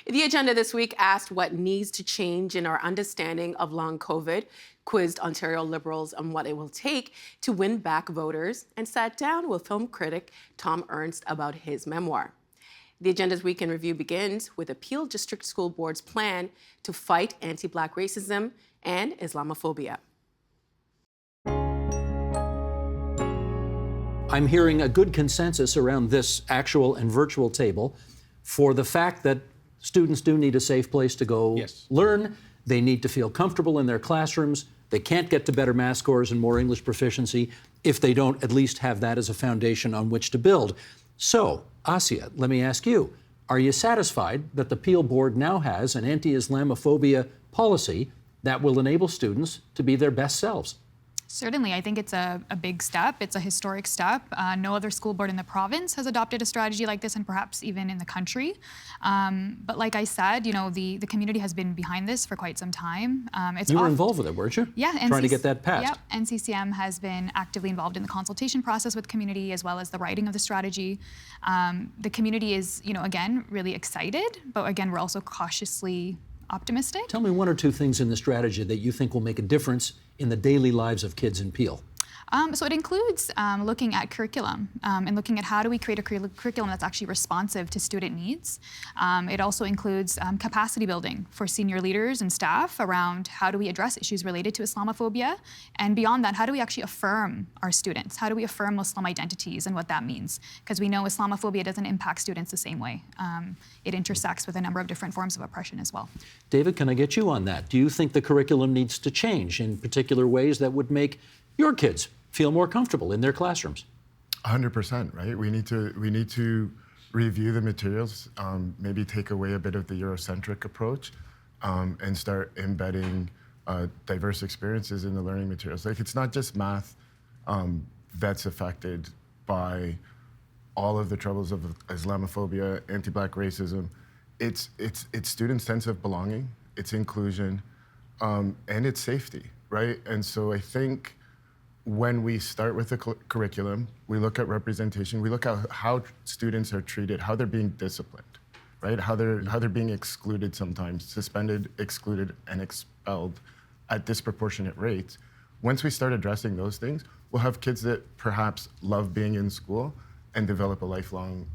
The agenda this week asked what needs to change in our understanding of long COVID, quizzed Ontario Liberals on what it will take to win back voters, and sat down with film critic Tom Ernst about his memoir. The agenda's Week in Review begins with the Peel District School Board's plan to fight anti-Black racism and Islamophobia. I'm hearing a good consensus around this actual and virtual table for the fact that students do need a safe place to go learn. They need to feel comfortable in their classrooms. They can't get to better math scores and more English proficiency if they don't at least have that as a foundation on which to build. So, Asya, let me ask you, are you satisfied that the Peel Board now has an anti-Islamophobia policy that will enable students to be their best selves? Certainly, I think it's a big step. It's a historic step. No other school board in the province has adopted a strategy like this, and perhaps even in the country. But like I said, you know, the community has been behind this for quite some time. You were involved with it, weren't you? Yeah. Trying to get that passed. Yep. NCCM has been actively involved in the consultation process with community as well as the writing of the strategy. The community is, you know, again, really excited, but again, we're also cautiously optimistic. Tell me one or two things in the strategy that you think will make a difference in the daily lives of kids in Peel. So it includes looking at curriculum and looking at how do we create a curriculum that's actually responsive to student needs. It also includes capacity building for senior leaders and staff around how do we address issues related to Islamophobia, and beyond that, how do we actually affirm our students? How do we affirm Muslim identities and what that means? Because we know Islamophobia doesn't impact students the same way. It intersects with a number of different forms of oppression as well. David, can I get you on that? Do you think the curriculum needs to change in particular ways that would make your kids feel more comfortable in their classrooms? 100%, right? We need to review the materials, maybe take away a bit of the Eurocentric approach, and start embedding diverse experiences in the learning materials. Like, it's not just math that's affected by all of the troubles of Islamophobia, anti-Black racism. It's students' sense of belonging, it's inclusion, and it's safety, right? And so I think when we start with the curriculum, we look at representation, we look at how students are treated, how they're being disciplined, right? How they're being excluded sometimes, suspended, excluded, and expelled at disproportionate rates. Once we start addressing those things, we'll have kids that perhaps love being in school and develop a lifelong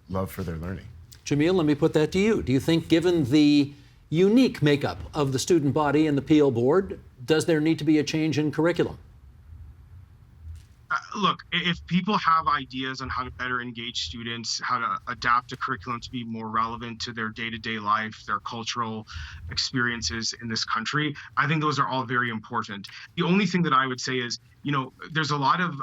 love for their learning. Jamil, let me put that to you. Do you think, given the unique makeup of the student body and the Peel Board, does there need to be a change in curriculum? Look, if people have ideas on how to better engage students, how to adapt a curriculum to be more relevant to their day-to-day life, their cultural experiences in this country, I think those are all very important. The only thing that I would say is, you know, there's a lot of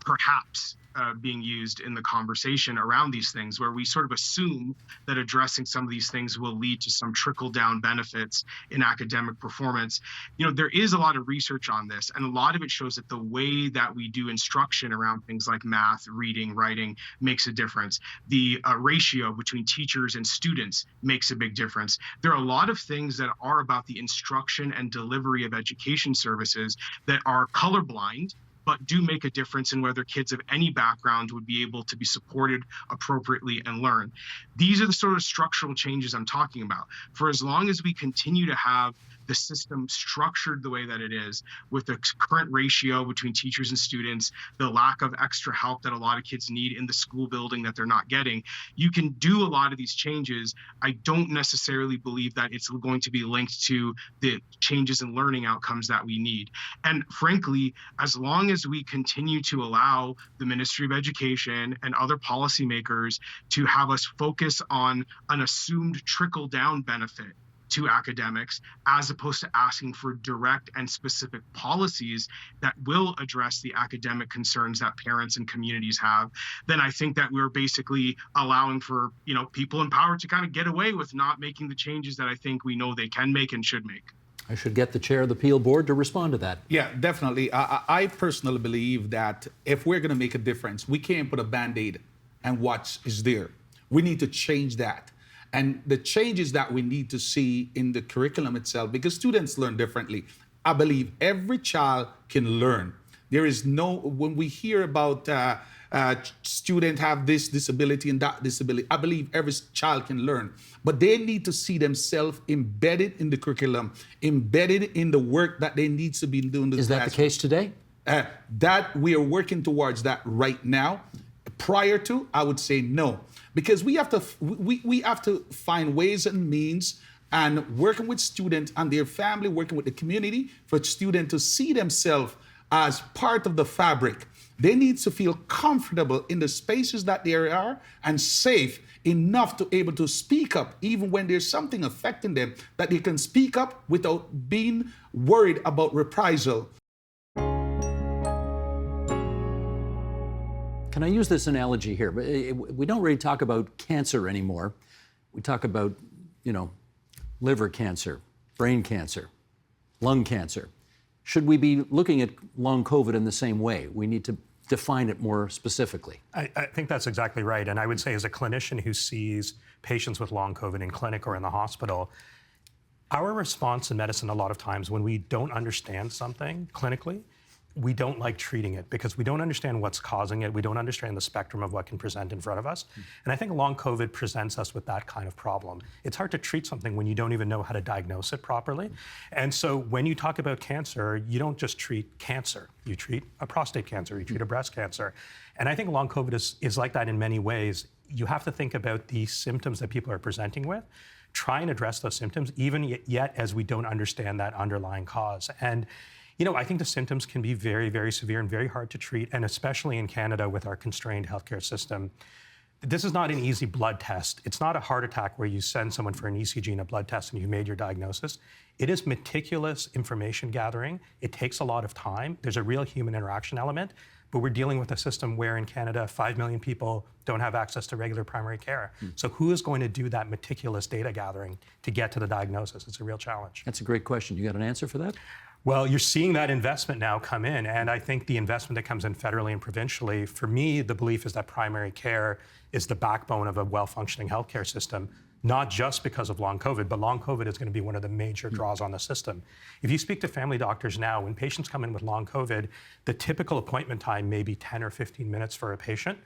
perhaps being used in the conversation around these things, where we sort of assume that addressing some of these things will lead to some trickle-down benefits in academic performance. You know, there is a lot of research on this, and a lot of it shows that the way that we do instruction around things like math, reading, writing makes a difference. The ratio between teachers and students makes a big difference. There are a lot of things that are about the instruction and delivery of education services that are colorblind, but do make a difference in whether kids of any background would be able to be supported appropriately and learn. These are the sort of structural changes I'm talking about. For as long as we continue to have the system structured the way that it is, with the current ratio between teachers and students, the lack of extra help that a lot of kids need in the school building that they're not getting, you can do a lot of these changes. I don't necessarily believe that it's going to be linked to the changes in learning outcomes that we need. And frankly, as long as we continue to allow the Ministry of Education and other policymakers to have us focus on an assumed trickle-down benefit to academics, as opposed to asking for direct and specific policies that will address the academic concerns that parents and communities have, then I think that we're basically allowing for, you know, people in power to kind of get away with not making the changes that I think we know they can make and should make. I should get the chair of the Peel Board to respond to that. Yeah, definitely. I personally believe that if we're going to make a difference, we can't put a Band-Aid and what is there. We need to change that. And the changes that we need to see in the curriculum itself, because students learn differently. I believe every child can learn. There is no, when we hear about student have this disability and that disability. I believe every child can learn, but they need to see themselves embedded in the curriculum, embedded in the work that they need to be doing. Is that the case today? That we are working towards that right now. Prior to, I would say no, because we have to find ways and means, and working with students and their family, working with the community, for students to see themselves as part of the fabric. They need to feel comfortable in the spaces that they are and safe enough to able to speak up, even when there's something affecting them, that they can speak up without being worried about reprisal. Can I use this analogy here? We don't really talk about cancer anymore. We talk about, liver cancer, brain cancer, lung cancer. Should we be looking at long COVID in the same way? We need to define it more specifically. I think that's exactly right. And I would say, as a clinician who sees patients with long COVID in clinic or in the hospital, our response in medicine a lot of times when we don't understand something clinically, we don't like treating it because we don't understand what's causing it. We don't understand the spectrum of what can present in front of us. And I think long COVID presents us with that kind of problem. It's hard to treat something when you don't even know how to diagnose it properly. And so when you talk about cancer, you don't just treat cancer. You treat a prostate cancer, you treat a breast cancer. And I think long COVID is like that in many ways. You have to think about the symptoms that people are presenting with, try and address those symptoms, even yet as we don't understand that underlying cause. And I think the symptoms can be very, very severe and very hard to treat, and especially in Canada with our constrained healthcare system. This is not an easy blood test. It's not a heart attack where you send someone for an ECG and a blood test and you've made your diagnosis. It is meticulous information gathering. It takes a lot of time. There's a real human interaction element, but we're dealing with a system where in Canada, 5 million people don't have access to regular primary care. So who is going to do that meticulous data gathering to get to the diagnosis? It's a real challenge. That's a great question. You got an answer for that? Well, you're seeing that investment now come in, and I think the investment that comes in federally and provincially, for me, the belief is that primary care is the backbone of a well-functioning healthcare system, not just because of long COVID, but long COVID is going to be one of the major draws on the system. If you speak to family doctors now, when patients come in with long COVID, the typical appointment time may be 10 or 15 minutes for a patient.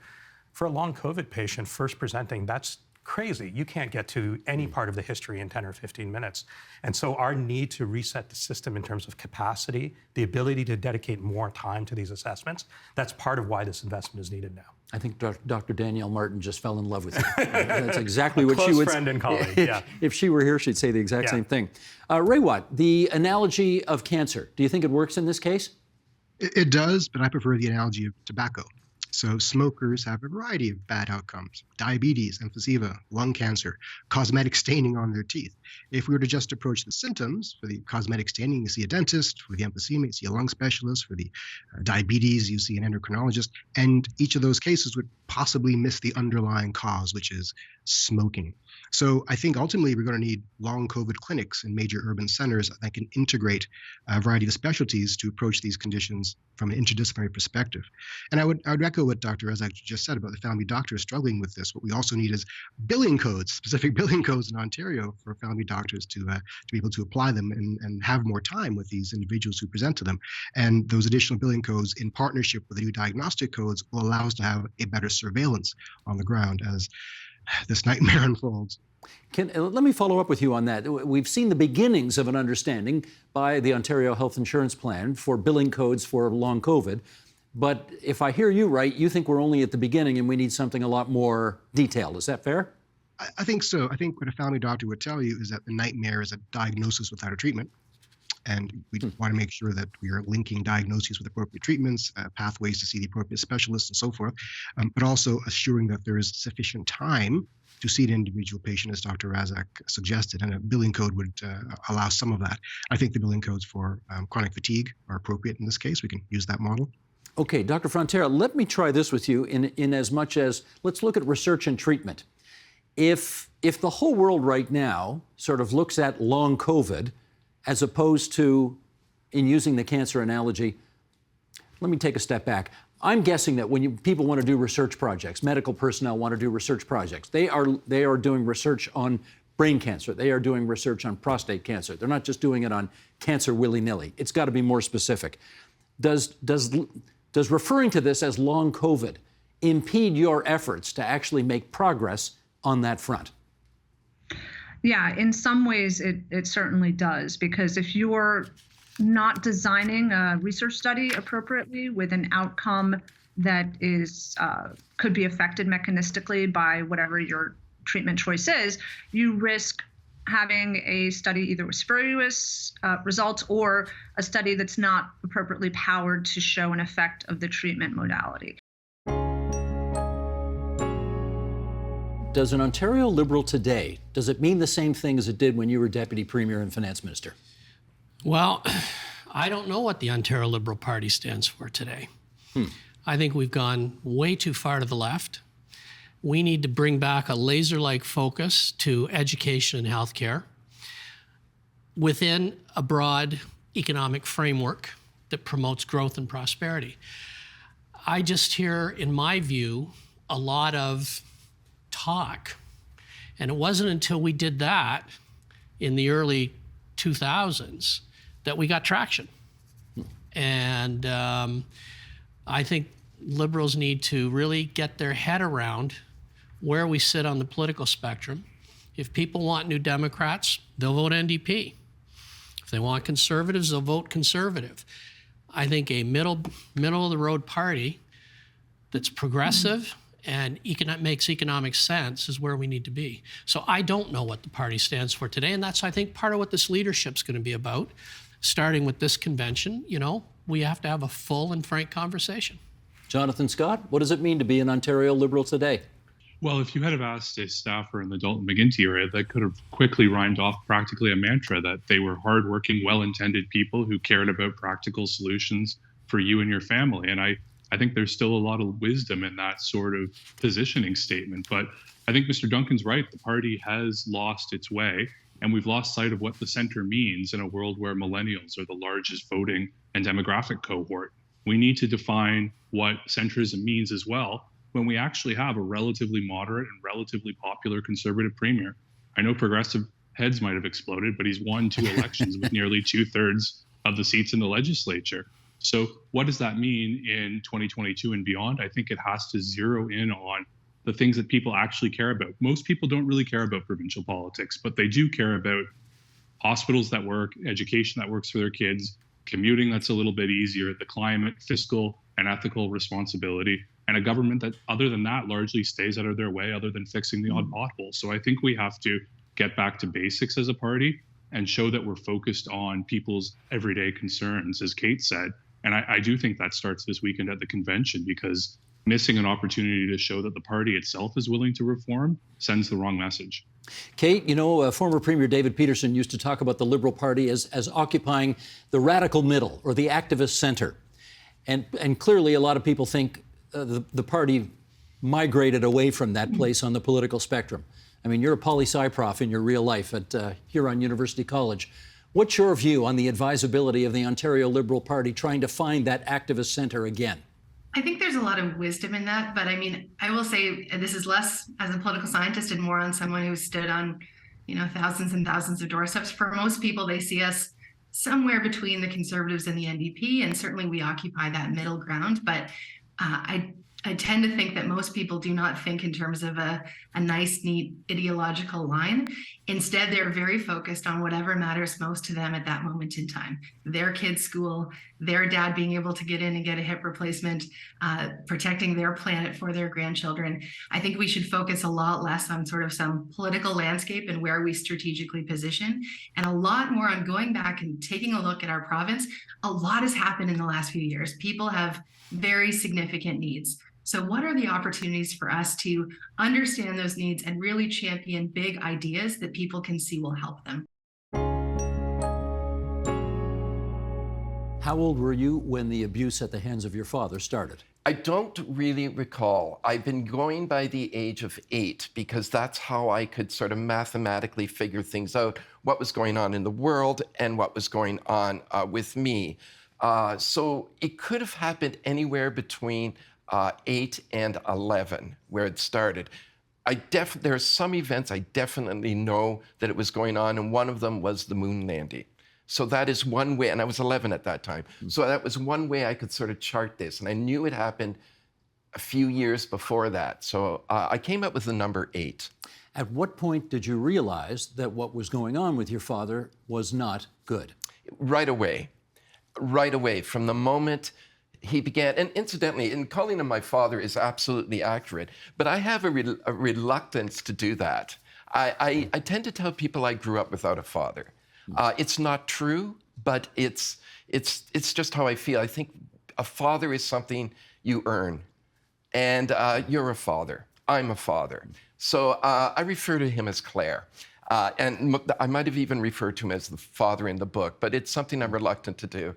For a long COVID patient, first presenting, that's crazy. You can't get to any part of the history in 10 or 15 minutes. And so our need to reset the system in terms of capacity, the ability to dedicate more time to these assessments, that's part of why this investment is needed now. I think Dr. Danielle Martin just fell in love with you. That's exactly what she would say. Close friend and colleague, yeah. If she were here, she'd say the exact same thing. Ray-Watt, the analogy of cancer, do you think it works in this case? It does, but I prefer the analogy of tobacco. So smokers have a variety of bad outcomes: diabetes, emphysema, lung cancer, cosmetic staining on their teeth. If we were to just approach the symptoms, for the cosmetic staining, you see a dentist; for the emphysema, you see a lung specialist; for the diabetes, you see an endocrinologist, and each of those cases would possibly miss the underlying cause, which is smoking. So I think ultimately we're going to need long COVID clinics in major urban centers that can integrate a variety of specialties to approach these conditions from an interdisciplinary perspective. And I would echo what Dr. Razak just said about the family doctors struggling with this. What we also need is billing codes, specific billing codes in Ontario for family doctors to be able to apply them and have more time with these individuals who present to them. And those additional billing codes in partnership with the new diagnostic codes will allow us to have a better surveillance on the ground as this nightmare unfolds. Let me follow up with you on that. We've seen the beginnings of an understanding by the Ontario Health Insurance Plan for billing codes for long COVID. But if I hear you right, you think we're only at the beginning and we need something a lot more detailed. Is that fair? I think so. I think what a family doctor would tell you is that the nightmare is a diagnosis without a treatment. And we want to make sure that we are linking diagnoses with appropriate treatments, pathways to see the appropriate specialists and so forth, but also assuring that there is sufficient time to see an individual patient, as Dr. Razak suggested, and a billing code would allow some of that. I think the billing codes for chronic fatigue are appropriate in this case. We can use that model. Okay, Dr. Frontera, let me try this with you in as much as, let's look at research and treatment. If the whole world right now sort of looks at long COVID as opposed to, in using the cancer analogy, let me take a step back. I'm guessing that when people want to do research projects, medical personnel want to do research projects, they are doing research on brain cancer. They are doing research on prostate cancer. They're not just doing it on cancer willy-nilly. It's got to be more specific. Does referring to this as long COVID impede your efforts to actually make progress on that front? Yeah, in some ways it certainly does, because if you're not designing a research study appropriately with an outcome that is could be affected mechanistically by whatever your treatment choice is, you risk having a study either with spurious results or a study that's not appropriately powered to show an effect of the treatment modality. Does an Ontario Liberal today, does it mean the same thing as it did when you were Deputy Premier and Finance Minister? Well, I don't know what the Ontario Liberal Party stands for today. I think we've gone way too far to the left. We need to bring back a laser-like focus to education and healthcare within a broad economic framework that promotes growth and prosperity. I just hear, in my view, a lot of talk. And it wasn't until we did that in the early 2000s that we got traction. And I think Liberals need to really get their head around where we sit on the political spectrum. If people want New Democrats, they'll vote NDP. If they want Conservatives, they'll vote Conservative. I think a middle of the road party that's progressive and makes economic sense is where we need to be. So I don't know what the party stands for today, and that's, I think, part of what this leadership's going to be about. Starting with this convention, we have to have a full and frank conversation. Jonathan Scott, what does it mean to be an Ontario Liberal today? Well, if you had have asked a staffer in the Dalton McGuinty area, that could have quickly rhymed off practically a mantra that they were hardworking, well-intended people who cared about practical solutions for you and your family. And I think there's still a lot of wisdom in that sort of positioning statement. But I think Mr. Duncan's right. The party has lost its way, and we've lost sight of what the center means in a world where millennials are the largest voting and demographic cohort. We need to define what centrism means as well when we actually have a relatively moderate and relatively popular Conservative premier. I know progressive heads might have exploded, but he's won 2 elections with nearly 2/3 of the seats in the legislature. So what does that mean in 2022 and beyond? I think it has to zero in on the things that people actually care about. Most people don't really care about provincial politics, but they do care about hospitals that work, education that works for their kids, commuting that's a little bit easier, the climate, fiscal and ethical responsibility, and a government that, other than that, largely stays out of their way other than fixing the odd pothole. So I think we have to get back to basics as a party and show that we're focused on people's everyday concerns, as Kate said. And I do think that starts this weekend at the convention, because missing an opportunity to show that the party itself is willing to reform sends the wrong message. Kate, former Premier David Peterson used to talk about the Liberal Party as occupying the radical middle or the activist center. And clearly a lot of people think the party migrated away from that place on the political spectrum. I mean, you're a poli-sci prof in your real life at Huron University College. What's your view on the advisability of the Ontario Liberal Party trying to find that activist center again? I think there's a lot of wisdom in that, but I mean, I will say this is less as a political scientist and more on someone who stood on, thousands and thousands of doorsteps. For most people, they see us somewhere between the Conservatives and the NDP, and certainly we occupy that middle ground. But I tend to think that most people do not think in terms of a nice, neat ideological line. Instead, they're very focused on whatever matters most to them at that moment in time. Their kid's school, their dad being able to get in and get a hip replacement, protecting their planet for their grandchildren. I think we should focus a lot less on sort of some political landscape and where we strategically position, and a lot more on going back and taking a look at our province. A lot has happened in the last few years. People have very significant needs. So what are the opportunities for us to understand those needs and really champion big ideas that people can see will help them? How old were you when the abuse at the hands of your father started? I don't really recall. I've been going by the age of 8 because that's how I could sort of mathematically figure things out, what was going on in the world and what was going on with me. So it could have happened anywhere between 8 and 11, where it started. There are some events I definitely know that it was going on, and one of them was the moon landing. So that is one way, and I was 11 at that time. So that was one way I could sort of chart this, and I knew it happened a few years before that. So I came up with the number 8. At what point did you realize that what was going on with your father was not good? Right away. Right away. From the moment he began, and incidentally, in calling him my father is absolutely accurate, but I have a reluctance to do that. I tend to tell people I grew up without a father. It's not true, but it's just how I feel. I think a father is something you earn, and you're a father. I'm a father. So I refer to him as Claire. And I might have even referred to him as the father in the book, but it's something I'm reluctant to do.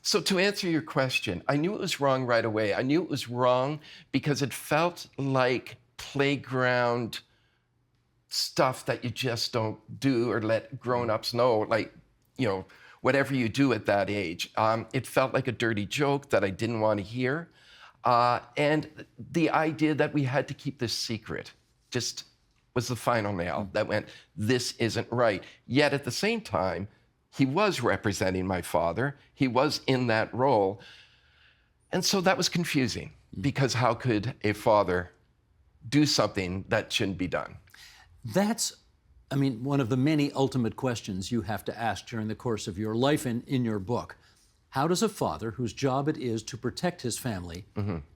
So to answer your question, I knew it was wrong right away. I knew it was wrong because it felt like playground stuff that you just don't do or let grown-ups know, like, you know, whatever you do at that age. It felt like a dirty joke that I didn't want to hear. And the idea that we had to keep this secret just was the final nail that went, this isn't right. Yet at the same time, he was representing my father. He was in that role. And so that was confusing because how could a father do something that shouldn't be done? That's, I mean, one of the many ultimate questions you have to ask during the course of your life and in your book. How does a father whose job it is to protect his family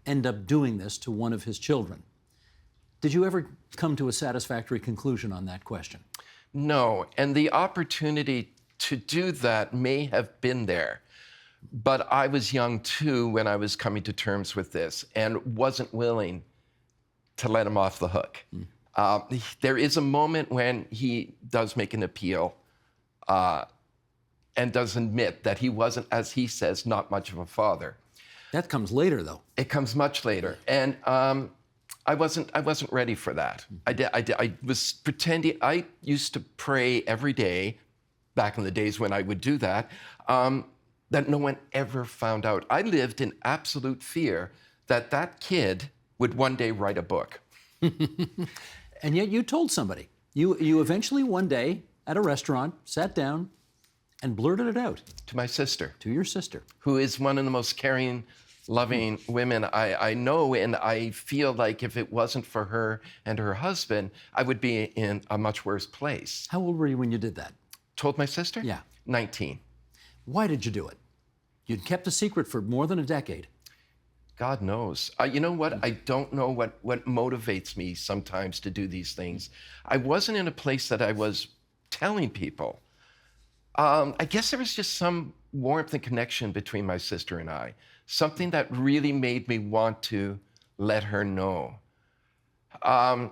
end up doing this to one of his children? Did you ever come to a satisfactory conclusion on that question? No, and the opportunity to do that may have been there, but I was young too when I was coming to terms with this and wasn't willing to let him off the hook. There is a moment when he does make an appeal and does admit that he wasn't, as he says, not much of a father. That comes later, though. It comes much later, and I wasn't ready for that. I was pretending. I used to pray every day, back in the days when I would do that, that no one ever found out. I lived in absolute fear that that kid would one day write a book. And yet you told somebody. You eventually one day at a restaurant sat down and blurted it out. To my sister. To your sister. Who is one of the most caring, loving women I know, and I feel like if it wasn't for her and her husband, I would be in a much worse place. How old were you when you did that? Told my sister? Yeah. 19. Why did you do it? You'd kept a secret for more than a decade. God knows. You know what? I don't know what motivates me sometimes to do these things. I wasn't in a place that I was telling people. I guess there was just some warmth and connection between my sister and I, something that really made me want to let her know. And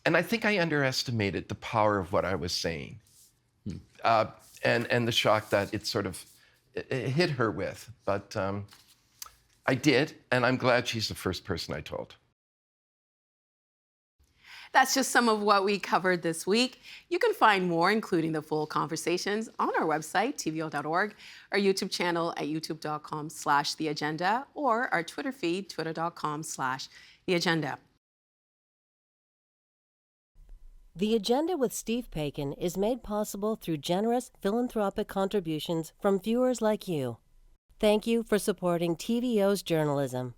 I think I underestimated the power of what I was saying, and the shock that it sort of it hit her with. But I did, and I'm glad she's the first person I told. That's just some of what we covered this week. You can find more, including the full conversations, on our website, tvo.org, our YouTube channel at youtube.com/theagenda, or our Twitter feed, twitter.com/theagenda. The Agenda with Steve Paikin is made possible through generous philanthropic contributions from viewers like you. Thank you for supporting TVO's journalism.